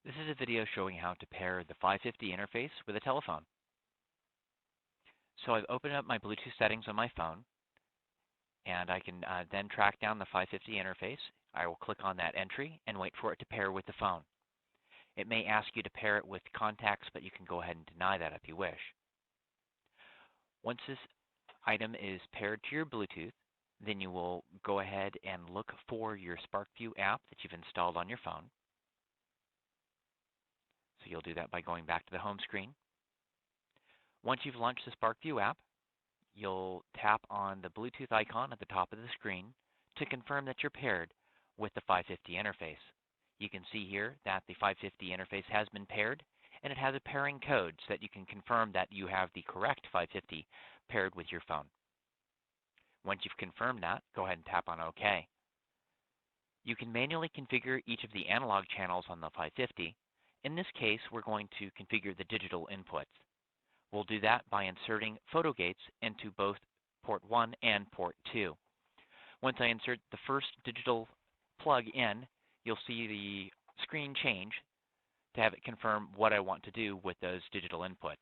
This is a video showing how to pair the 550 interface with a telephone. So I've opened up my Bluetooth settings on my phone, and I can then track down the 550 interface. I will click on that entry and wait for it to pair with the phone. It may ask you to pair it with contacts, but you can go ahead and deny that if you wish. Once this item is paired to your Bluetooth, then you will go ahead and look for your SPARKvue app that you've installed on your phone. So you'll do that by going back to the home screen. Once you've launched the SPARKvue app, you'll tap on the Bluetooth icon at the top of the screen to confirm that you're paired with the 550 interface. You can see here that the 550 interface has been paired, and it has a pairing code so that you can confirm that you have the correct 550 paired with your phone. Once you've confirmed that, go ahead and tap on OK. You can manually configure each of the analog channels on the 550. In this case, we're going to configure the digital inputs. We'll do that by inserting photo gates into both port 1 and port 2. Once I insert the first digital plug in, you'll see the screen change to have it confirm what I want to do with those digital inputs.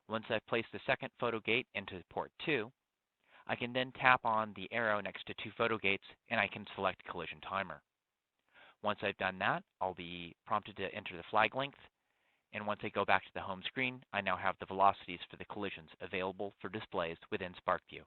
Once I've placed the second photo gate into port 2, I can then tap on the arrow next to two photo gates and I can select collision timer. Once I've done that, I'll be prompted to enter the flag length, and once I go back to the home screen, I now have the velocities for the collisions available for displays within SPARKvue.